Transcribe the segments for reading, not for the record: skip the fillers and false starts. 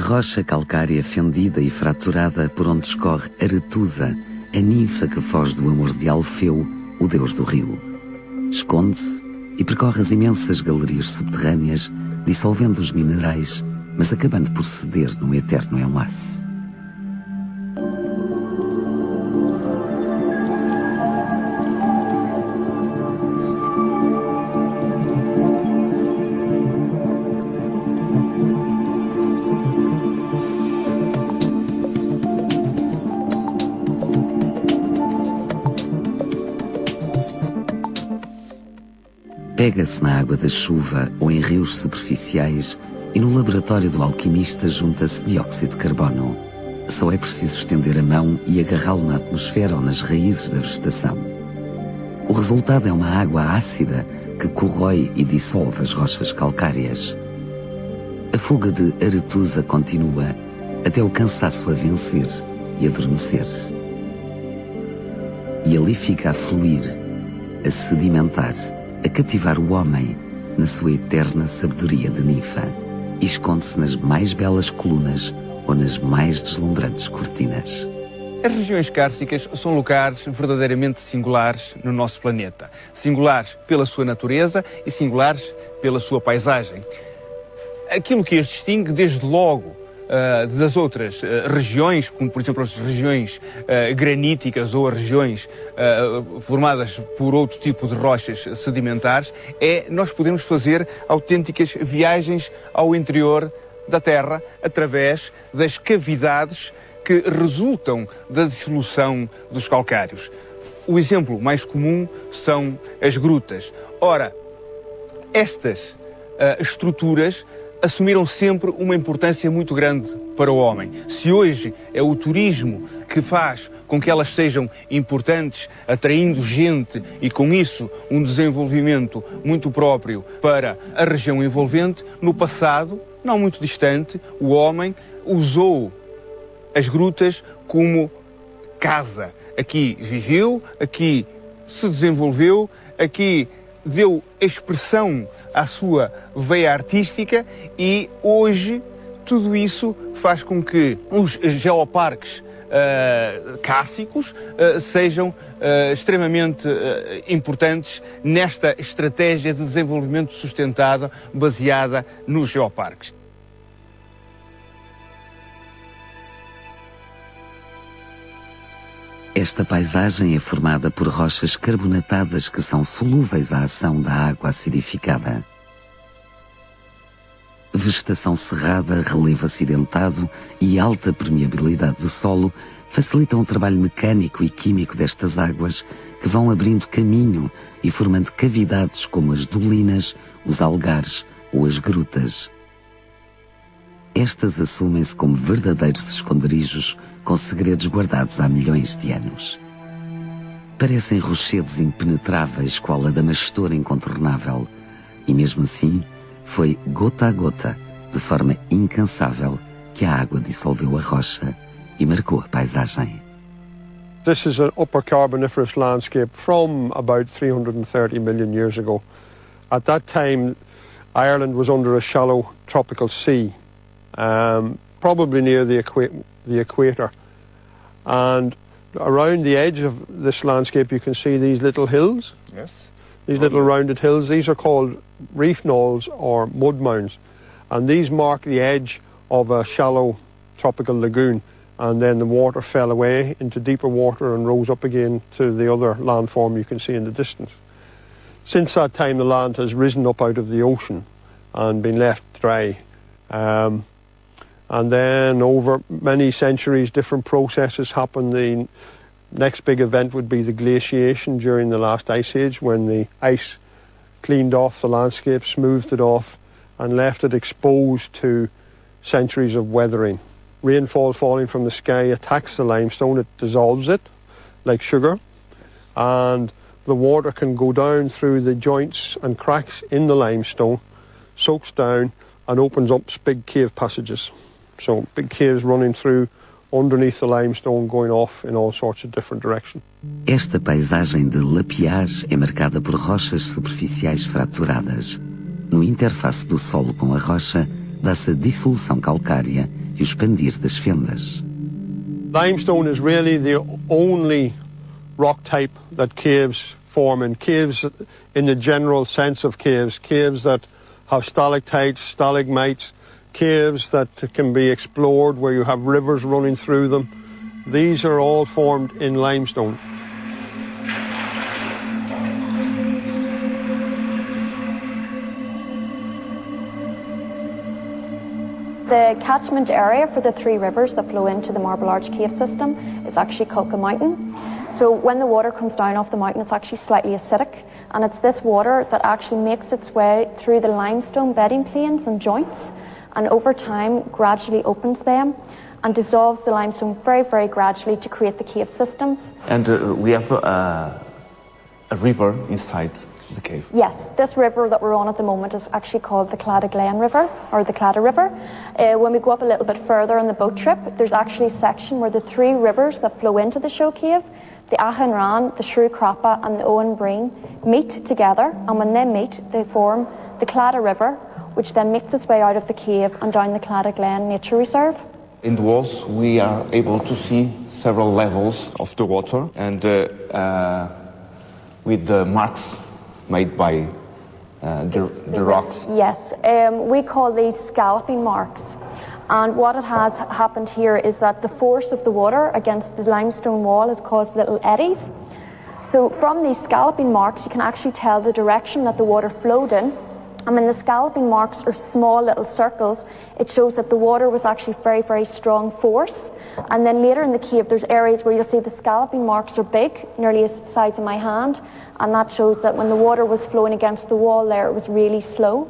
rocha calcária fendida e fraturada por onde escorre Aretusa, a ninfa que foge do amor de Alfeu, o deus do rio. Esconde-se e percorre as imensas galerias subterrâneas, dissolvendo os minerais, mas acabando por ceder num eterno enlace. Pega-se na água da chuva ou em rios superficiais e no laboratório do alquimista junta-se dióxido de carbono. Só é preciso estender a mão e agarrá-lo na atmosfera ou nas raízes da vegetação. O resultado é uma água ácida que corrói e dissolve as rochas calcárias. A fuga de Aretusa continua até o cansaço a vencer e adormecer. E ali fica a fluir, a sedimentar, a cativar o homem na sua eterna sabedoria de ninfa e esconde-se nas mais belas colunas ou nas mais deslumbrantes cortinas. As regiões cársicas são lugares verdadeiramente singulares no nosso planeta. Singulares pela sua natureza e singulares pela sua paisagem. Aquilo que as distingue desde logo das outras regiões, como por exemplo as regiões graníticas ou as regiões formadas por outro tipo de rochas sedimentares, é nós podemos fazer autênticas viagens ao interior da Terra através das cavidades que resultam da dissolução dos calcários. O exemplo mais comum são as grutas. Ora, estas estruturas assumiram sempre uma importância muito grande para o homem. Se hoje é o turismo que faz com que elas sejam importantes, atraindo gente e com isso um desenvolvimento muito próprio para a região envolvente, no passado, não muito distante, o homem usou as grutas como casa. Aqui viveu, aqui se desenvolveu, aqui deu expressão à sua veia artística e hoje tudo isso faz com que os geoparques cársicos sejam extremamente importantes nesta estratégia de desenvolvimento sustentado baseada nos geoparques. Esta paisagem é formada por rochas carbonatadas que são solúveis à ação da água acidificada. Vegetação cerrada, relevo acidentado e alta permeabilidade do solo facilitam o trabalho mecânico e químico destas águas que vão abrindo caminho e formando cavidades como as dolinas, os algares ou as grutas. Estas assumem-se como verdadeiros esconderijos com segredos guardados há milhões de anos. Parecem rochedos impenetráveis, qual a damastor incontornável, e mesmo assim foi gota a gota, de forma incansável, que a água dissolveu a rocha e marcou a paisagem. This is an upper Carboniferous landscape from about 330 million years ago. At that time, Ireland was under a shallow tropical sea, probably near the equator. And around the edge of this landscape you can see these little hills. Yes. These little rounded hills, these are called reef knolls or mud mounds. And these mark the edge of a shallow tropical lagoon. And then the water fell away into deeper water and rose up again to the other landform you can see in the distance. Since that time the land has risen up out of the ocean and been left dry. And then over many centuries different processes happened. The next big event would be the glaciation during the last ice age, when the ice cleaned off the landscape, smoothed it off and left it exposed to centuries of weathering. Rainfall falling from the sky attacks the limestone, it dissolves it like sugar, and the water can go down through the joints and cracks in the limestone, soaks down and opens up big cave passages. So big caves running through underneath the limestone, going off in all sorts of different directions. Esta paisagem de lapiás é marcada por rochas superficiais fraturadas. No interface do solo com a rocha, dá-se a dissolução calcária e o expandir das fendas. Limestone is really the only rock type that caves form in. Caves in the general sense of caves. Caves that have stalactites, stalagmites, caves that can be explored where you have rivers running through them. These are all formed in limestone. The catchment area for the three rivers that flow into the Marble Arch Cave system is actually Culca Mountain. So when the water comes down off the mountain, it's actually slightly acidic, and it's this water that actually makes its way through the limestone bedding planes and joints, and over time gradually opens them and dissolves the limestone very, very gradually to create the cave systems. And we have a river inside the cave. Yes, this river that we're on at the moment is actually called the Claddaglen River, or the Claddagh River. When we go up a little bit further on the boat trip, there's actually a section where the three rivers that flow into the show cave, the Achan Ran, the Shrew Crappa and the Owen Breen, meet together, and when they meet, they form the Claddagh River, which then makes its way out of the cave and down the Claddaglen Nature Reserve. In the walls, we are able to see several levels of the water, and with the marks made by the rocks. Yes, we call these scalloping marks. And what has happened here is that the force of the water against the limestone wall has caused little eddies. So from these scalloping marks, you can actually tell the direction that the water flowed in. And when the scalloping marks are small little circles, it shows that the water was actually very, very strong force. And then later in the cave, there's areas where you'll see the scalloping marks are big, nearly as the size of my hand. And that shows that when the water was flowing against the wall there, it was really slow.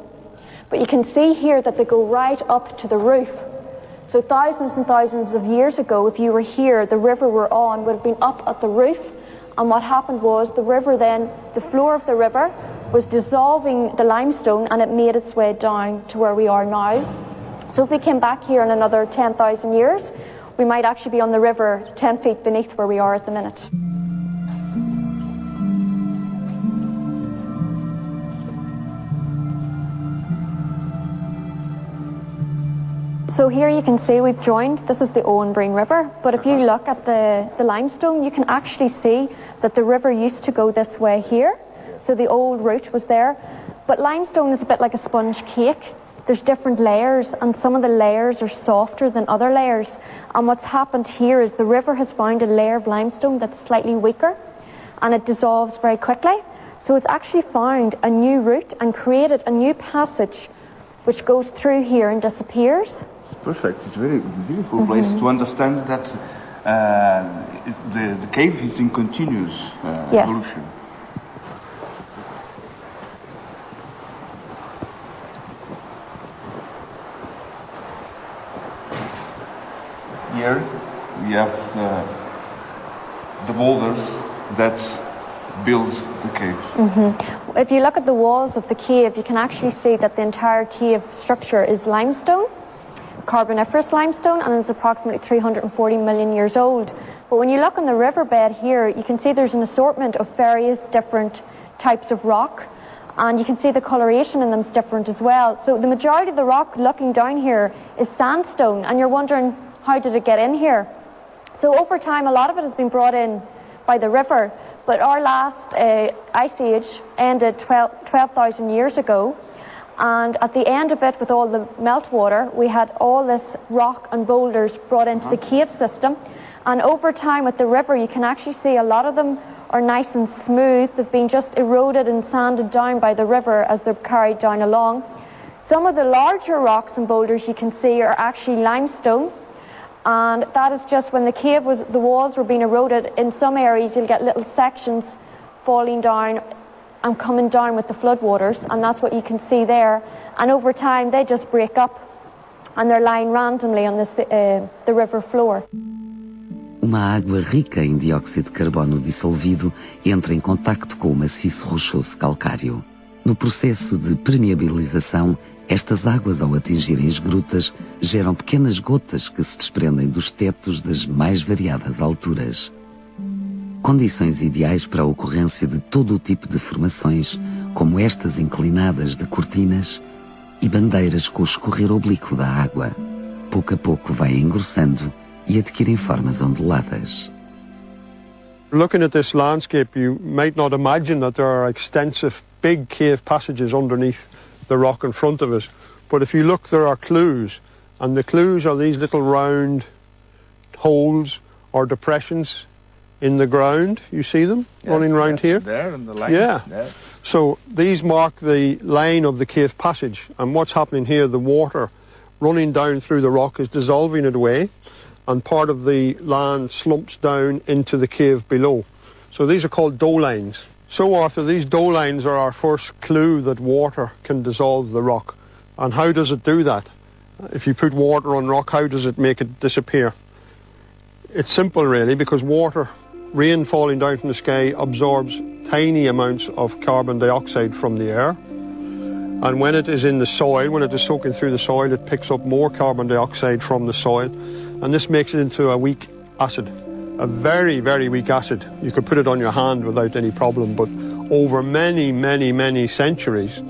But you can see here that they go right up to the roof. So thousands and thousands of years ago, if you were here, the river we're on would have been up at the roof. And what happened was the river then, the floor of the river was dissolving the limestone, and it made its way down to where we are now. So if we came back here in another 10,000 years, we might actually be on the river 10 feet beneath where we are at the minute. So here you can see we've joined, this is the Owen Breen River, but if you look at the limestone, you can actually see that the river used to go this way here. So the old route was there. But limestone is a bit like a sponge cake. There's different layers, and some of the layers are softer than other layers. And what's happened here is the river has found a layer of limestone that's slightly weaker, and it dissolves very quickly. So it's actually found a new route and created a new passage which goes through here and disappears. Perfect. It's a very beautiful place to understand that the cave is in continuous Yes. evolution. Here we have the boulders that build the cave. If you look at the walls of the cave, you can actually see that the entire cave structure is limestone, Carboniferous limestone, and is approximately 340 million years old. But when you look on the riverbed here, you can see there's an assortment of various different types of rock, and you can see the coloration in them is different as well. So the majority of the rock looking down here is sandstone, and you're wondering, how did it get in here? So over time, a lot of it has been brought in by the river, but our last ice age ended 12,000 years ago. And at the end of it, with all the meltwater, we had all this rock and boulders brought into the cave system. And over time with the river, you can actually see a lot of them are nice and smooth. They've been just eroded and sanded down by the river as they're carried down along. Some of the larger rocks and boulders you can see are actually limestone. And that is just when the cave the walls were being eroded. In some areas, you'll get little sections falling down and coming down with the floodwaters, and that's what you can see there. And over time, they just break up, and they're lying randomly on the river floor. Uma água rica em dióxido de carbono dissolvido entra em contacto com o maciço rochoso calcário. No processo de permeabilização, estas águas, ao atingirem as grutas, geram pequenas gotas que se desprendem dos tetos das mais variadas alturas. Condições ideais para a ocorrência de todo o tipo de formações, como estas inclinadas de cortinas, e bandeiras com o escorrer oblíquo da água. Pouco a pouco vai engrossando e adquirem formas onduladas. Looking at this landscape, you might not imagine that there are extensive big cave passages underneath the rock in front of us. But if you look, there are clues. And the clues are these little round holes or depressions in the ground. You see them running around here? There, and the lines. Yeah. There. So these mark the line of the cave passage. And what's happening here, the water running down through the rock is dissolving it away. And part of the land slumps down into the cave below. So these are called dolines. So Arthur, these dolines are our first clue that water can dissolve the rock. And how does it do that? If you put water on rock, how does it make it disappear? It's simple really, because water, rain falling down from the sky, absorbs tiny amounts of carbon dioxide from the air. And when it is in the soil, when it is soaking through the soil, it picks up more carbon dioxide from the soil. And this makes it into a weak acid, a very, very weak acid. You could put it on your hand without any problem, but over many, many, many centuries,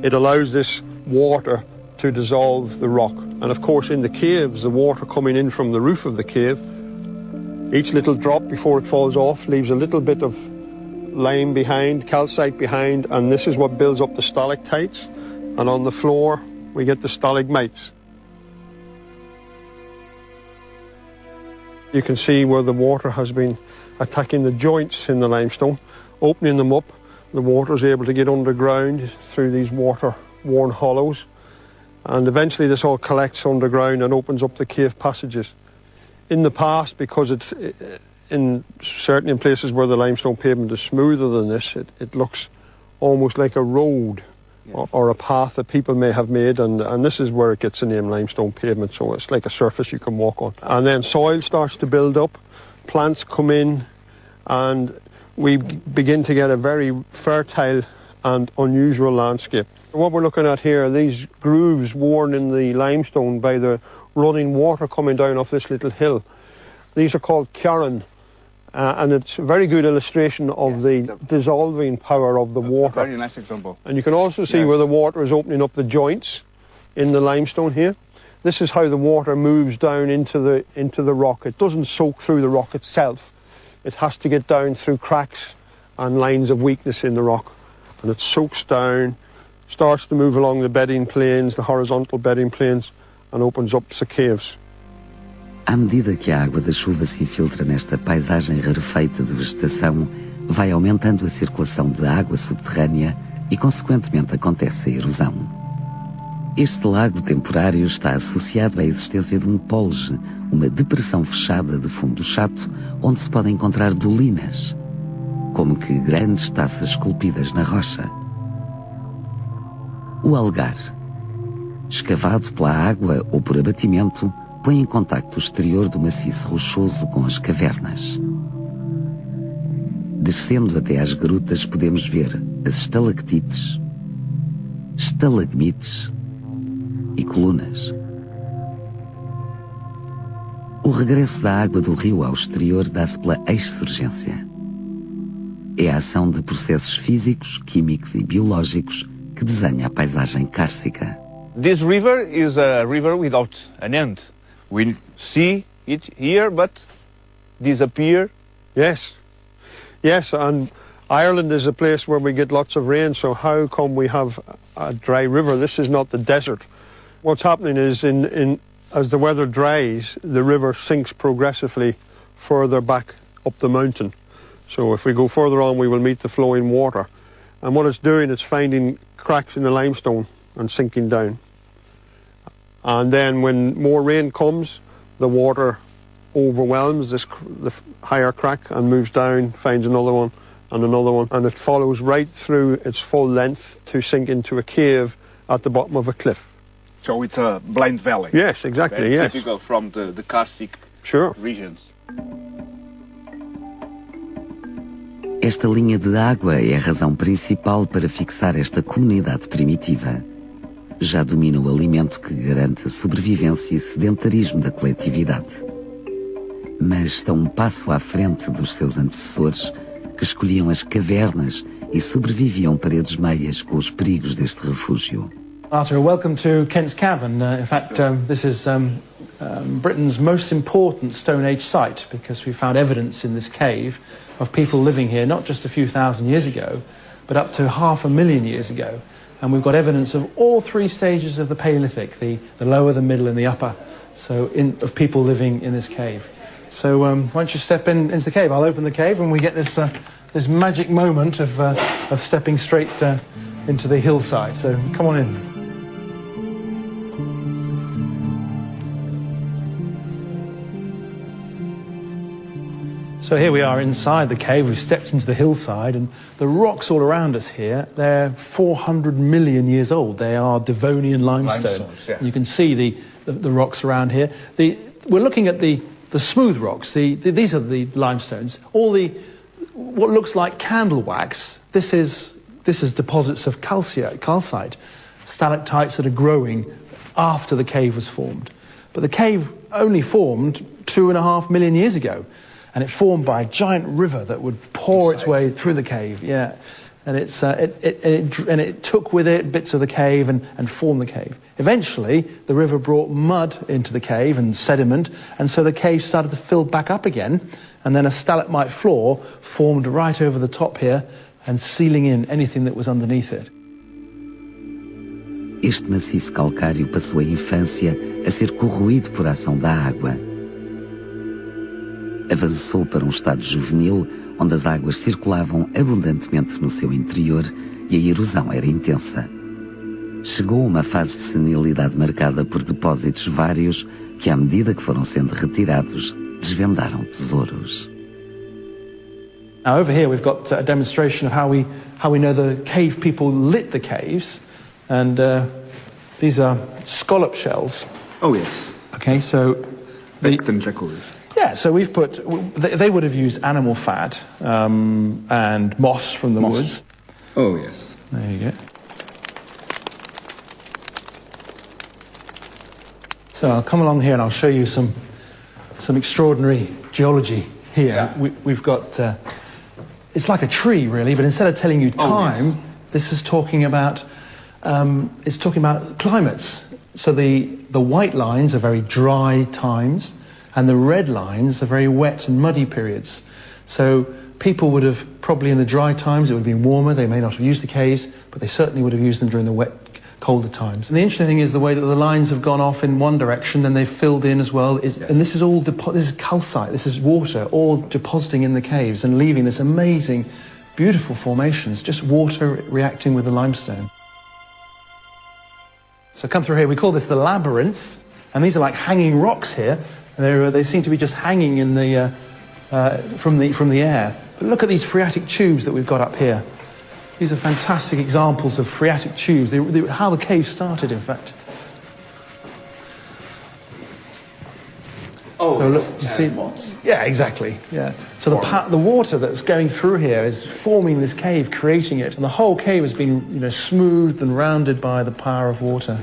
it allows this water to dissolve the rock. And of course, in the caves, the water coming in from the roof of the cave, each little drop before it falls off leaves a little bit of lime behind, calcite behind, and this is what builds up the stalactites. And on the floor, we get the stalagmites. You can see where the water has been attacking the joints in the limestone, opening them up. The water is able to get underground through these water-worn hollows. And eventually this all collects underground and opens up the cave passages. In the past, because it's certainly in places where the limestone pavement is smoother than this, it looks almost like a road. Yeah. Or a path that people may have made, and this is where it gets the name limestone pavement, so it's like a surface you can walk on. And then soil starts to build up, plants come in, and we begin to get a very fertile and unusual landscape. What we're looking at here are these grooves worn in the limestone by the running water coming down off this little hill. These are called ciaran. And it's a very good illustration of the dissolving power of the water. A very nice example. And you can also see where the water is opening up the joints in the limestone here. This is how the water moves down into the rock. It doesn't soak through the rock itself. It has to get down through cracks and lines of weakness in the rock. And it soaks down, starts to move along the bedding planes, the horizontal bedding planes, and opens up the caves. À medida que a água da chuva se infiltra nesta paisagem rarefeita de vegetação, vai aumentando a circulação de água subterrânea e, consequentemente, acontece a erosão. Este lago temporário está associado à existência de um polje, uma depressão fechada de fundo chato, onde se podem encontrar dolinas, como que grandes taças esculpidas na rocha. O algar, escavado pela água ou por abatimento, põe em contacto o exterior do maciço rochoso com as cavernas. Descendo até às grutas podemos ver as estalactites, estalagmites e colunas. O regresso da água do rio ao exterior dá-se pela exsurgência. É a ação de processos físicos, químicos e biológicos que desenha a paisagem cársica. This river is a river without an end. We see it here, but disappear. Yes, and Ireland is a place where we get lots of rain, so how come we have a dry river? This is not the desert. What's happening is as the weather dries, the river sinks progressively further back up the mountain. So if we go further on, we will meet the flowing water. And what it's doing, it's finding cracks in the limestone and sinking down. And then when more rain comes, the water overwhelms the higher crack and moves down, finds another one, and it follows right through its full length to sink into a cave at the bottom of a cliff. So it's a blind valley. Yes, exactly, Very yes. typical from the Cársicos regions. Esta linha de água é a razão principal para fixar esta comunidade primitiva. Já domina o alimento que garante a sobrevivência e sedentarismo da coletividade. Mas estão um passo à frente dos seus antecessores, que escolhiam as cavernas e sobreviviam paredes meias com os perigos deste refúgio. Arthur, welcome to Kent's Cavern. In fact, this is Britain's most important Stone Age site because we found evidence in this cave of people living here not just a few thousand years ago, but up to 500,000 years ago. And we've got evidence of all three stages of the Paleolithic, the lower, the middle and the upper, of people living in this cave. So why don't you step into the cave? I'll open the cave and we get this magic moment of stepping straight into the hillside. So come on in. So here we are inside the cave. We've stepped into the hillside, and the rocks all around us here, they're 400 million years old. They are Devonian limestone. Yeah. You can see the rocks around here. We're looking at the smooth rocks. These are the limestones. What looks like candle wax, this is deposits of calcite, stalactites that are growing after the cave was formed. But the cave only formed 2.5 million years ago. And it formed by a giant river that would pour its way through the cave, yeah. And it took with it bits of the cave and formed the cave. Eventually, the river brought mud into the cave and sediment, and so the cave started to fill back up again, and then a stalagmite floor formed right over the top here and sealing in anything that was underneath it. Este maciço calcário passou a infância a ser corroído por ação da água. Avançou para um estado juvenil, onde as águas circulavam abundantemente no seu interior e a erosão era intensa. Chegou a uma fase de senilidade marcada por depósitos vários que, à medida que foram sendo retirados, desvendaram tesouros. Now over here we've got a demonstration of how we know the cave people lit the caves, and these are scallop shells. Oh yes. Okay, so yeah, so we've they would have used animal fat and moss from the woods. Oh yes. There you go. So I'll come along here and I'll show you some extraordinary geology here. Yeah. We've got, it's like a tree really, but instead of telling you time, this is talking about, it's talking about climates. So the white lines are very dry times, and the red lines are very wet and muddy periods. So people would have, probably in the dry times, it would have been warmer, they may not have used the caves, but they certainly would have used them during the wet, colder times. And the interesting thing is the way that the lines have gone off in one direction, then they've filled in as well, and this is all, this is calcite, this is water, all depositing in the caves and leaving this amazing, beautiful formations, just water reacting with the limestone. So come through here, we call this the labyrinth, and these are like hanging rocks here. They seem to be just hanging in from the air. But look at these phreatic tubes that we've got up here. These are fantastic examples of phreatic tubes. How the cave started, in fact. Oh, so look, you see? Yeah, exactly. Yeah. So the water that's going through here is forming this cave, creating it, and the whole cave has been, smoothed and rounded by the power of water.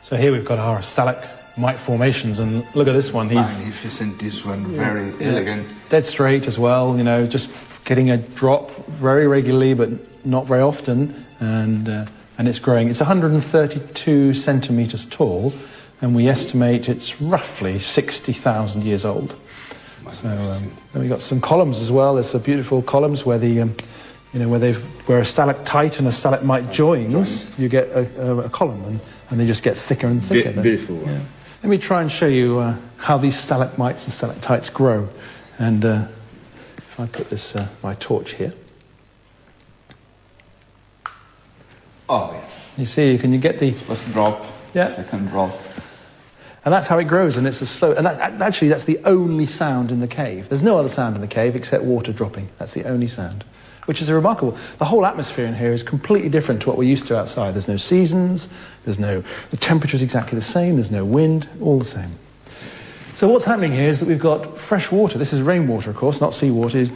So here we've got our stalagmite formations, and look at this one. He's magnificent. This one, very elegant. Dead straight as well. Just getting a drop very regularly, but not very often, and it's growing. It's 132 centimeters tall, and we estimate it's roughly 60,000 years old. So then we've got some columns as well. There's some beautiful columns where where a stalactite and a stalagmite joins, you get a column, and they just get thicker and thicker. Beautiful. Yeah. Let me try and show you how these stalagmites and stalactites grow. And if I put my torch here. Oh yes. You see, can you get the First drop. Yeah. Second drop. And that's how it grows, and it's a slow. And actually, that's the only sound in the cave. There's no other sound in the cave except water dropping. That's the only sound, which is remarkable. The whole atmosphere in here is completely different to what we're used to outside. There's no seasons. The temperature's exactly the same. There's no wind. All the same. So what's happening here is that we've got fresh water. This is rainwater, of course, not seawater.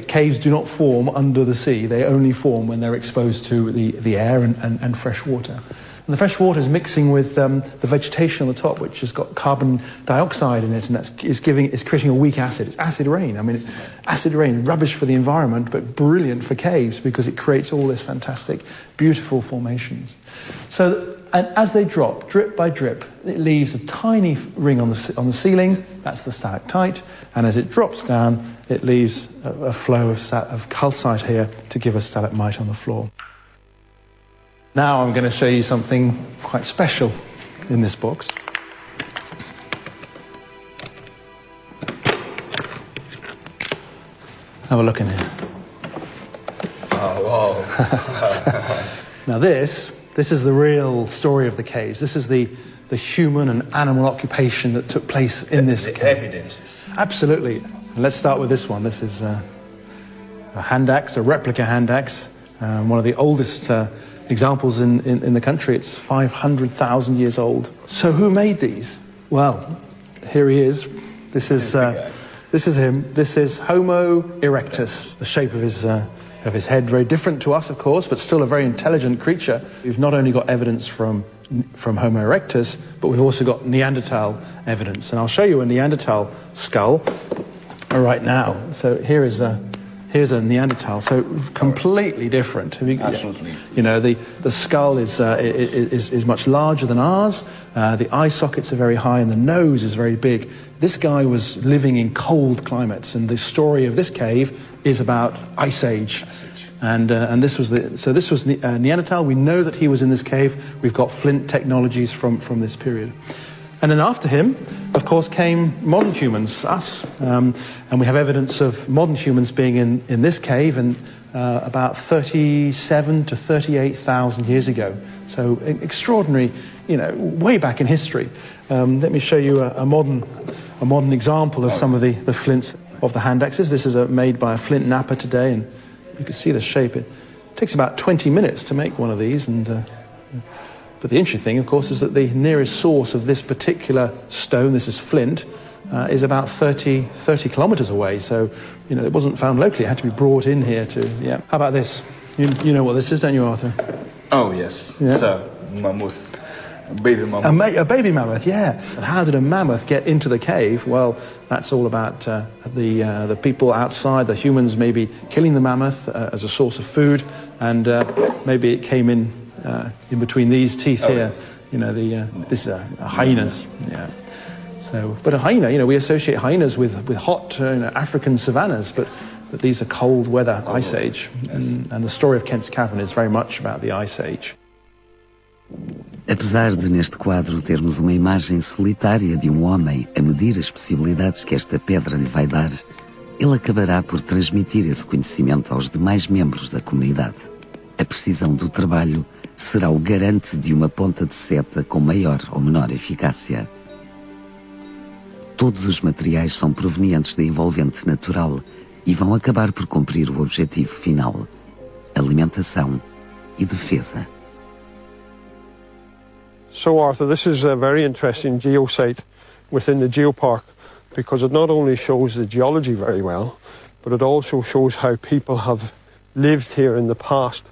Caves do not form under the sea. They only form when they're exposed to the air and fresh water. And the fresh water is mixing with the vegetation on the top, which has got carbon dioxide in it, and it's creating a weak acid. It's acid rain. I mean, it's acid rain, rubbish for the environment, but brilliant for caves because it creates all this fantastic, beautiful formations. So, and as they drop, drip by drip, it leaves a tiny ring on the ceiling. That's the stalactite. And as it drops down, it leaves a flow of calcite here to give a stalagmite on the floor. Now I'm going to show you something quite special in this box. Have a look in here. Oh, wow. Now this is the real story of the caves. This is the human and animal occupation that took place in this cave. Evidences. Absolutely. And let's start with this one. This is a hand axe, a replica hand axe, one of the oldest examples in the country. It's 500,000 years old. So who made these? Well, here he is. This is him. This is Homo erectus. The shape of his head very different to us, of course, but still a very intelligent creature. We've not only got evidence from Homo erectus, but we've also got Neanderthal evidence. And I'll show you a Neanderthal skull right now. So here's a Neanderthal, so completely different. Absolutely. You know, the skull is much larger than ours. The eye sockets are very high, and the nose is very big. This guy was living in cold climates, and the story of this cave is about Ice Age. And this was Neanderthal. We know that he was in this cave. We've got flint technologies from this period. And then after him, of course, came modern humans, us. And we have evidence of modern humans being in this cave about 37 to 38,000 years ago. So extraordinary, you know, way back in history. Let me show you a modern example of some of the flints of the hand axes. This is made by a flint napper today, and you can see the shape. It takes about 20 minutes to make one of these, but the interesting thing, of course, is that the nearest source of this particular stone, this is flint, is about 30 kilometers away. So, you know, it wasn't found locally. It had to be brought in here yeah. How about this? You know what this is, don't you, Arthur? Oh, yes. Yeah. It's a mammoth. A baby mammoth. A baby mammoth, yeah. And how did a mammoth get into the cave? Well, that's all about the people outside, the humans maybe killing the mammoth as a source of food, and maybe it came in between these teeth here. Yes. You know, this is hyenas. Yeah. So, but a hyena, you know, we associate hyenas with hot African savannas, but these are cold weather Ice Age, and the story of Kent's Cavern is very much about the Ice Age. Apesar de neste quadro termos uma imagem solitária de homem a medir as possibilidades que esta pedra lhe vai dar, ele acabará por transmitir esse conhecimento aos demais membros da comunidade. A precisão do trabalho será o garante de uma ponta de seta com maior ou menor eficácia. Todos os materiais são provenientes da envolvente natural e vão acabar por cumprir o objetivo final: alimentação e defesa. So Arthur, this is a very interesting geosite within the Geopark because it not only shows the geology very well, but it also shows how people have lived here in the past,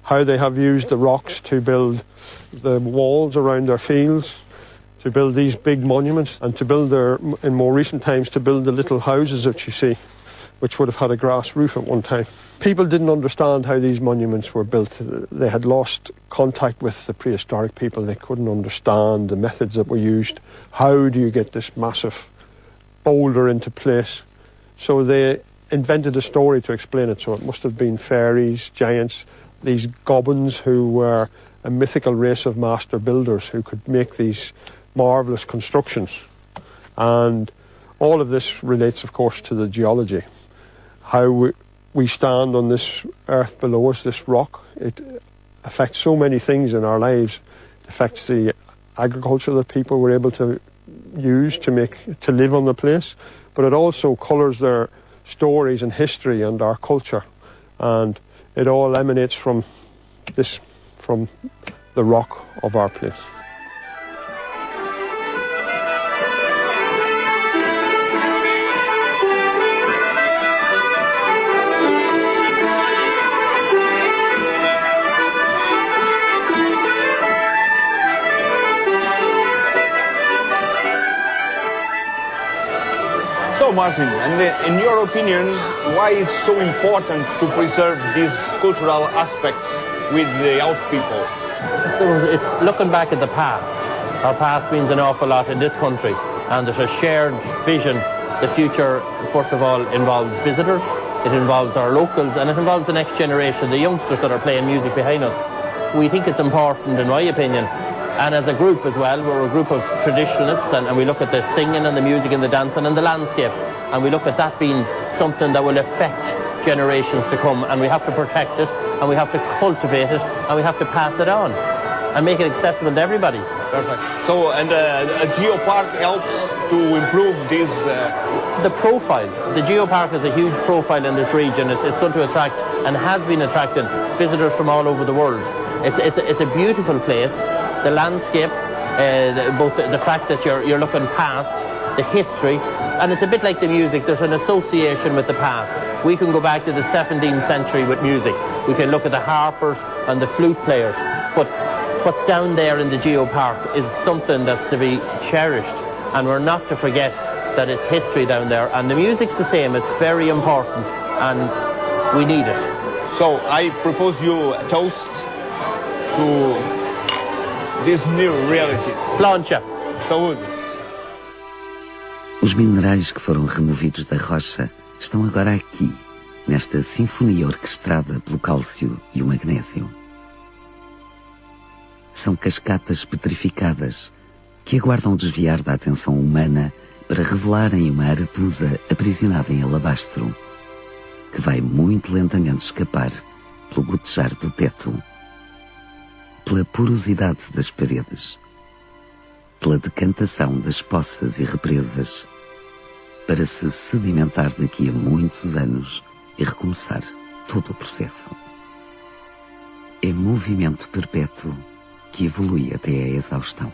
how they have used the rocks to build the walls around their fields, to build these big monuments, and to build in more recent times, to build the little houses that you see, which would have had a grass roof at one time. People didn't understand how these monuments were built. They had lost contact with the prehistoric people. They couldn't understand the methods that were used. How do you get this massive boulder into place? So they invented a story to explain it. So it must have been fairies, giants, these goblins who were a mythical race of master builders who could make these marvellous constructions. And all of this relates, of course, to the geology. How we stand on this earth below us, this rock, it affects so many things in our lives. It affects the agriculture that people were able to use to live on the place, but it also colours their stories and history and our culture, and it all emanates from the rock of our place. So Martin, and in your opinion, why it's so important to preserve these cultural aspects with the house people? So it's looking back at the past. Our past means an awful lot in this country, and there's a shared vision. The future, first of all, involves visitors, it involves our locals, and it involves the next generation, the youngsters that are playing music behind us. We think it's important, in my opinion, and as a group as well, we're a group of traditionalists, and we look at the singing and the music and the dancing and the landscape, and we look at that being something that will affect generations to come, and we have to protect it, and we have to cultivate it, and we have to pass it on and make it accessible to everybody. Perfect. So, and a geopark helps to improve this... The profile. The geopark is a huge profile in this region. It's going to attract, and has been attracting, visitors from all over the world. It's a beautiful place. The landscape, both the fact that you're looking past, the history, and it's a bit like the music. There's an association with the past. We can go back to the 17th century with music. We can look at the harpers and the flute players. But what's down there in the geopark is something that's to be cherished, and we're not to forget that it's history down there, and the music's the same. It's very important, and we need it. So I propose you a toast to this new reality. Sláinte. Saúde. Os minerais que foram removidos da rocha estão agora aqui, nesta sinfonia orquestrada pelo cálcio e o magnésio. São cascatas petrificadas que aguardam desviar da atenção humana para revelarem uma aretusa aprisionada em alabastro, que vai muito lentamente escapar pelo gotejar do teto, pela porosidade das paredes, pela decantação das poças e represas, para se sedimentar daqui a muitos anos e recomeçar todo o processo. É movimento perpétuo que evolui até a exaustão.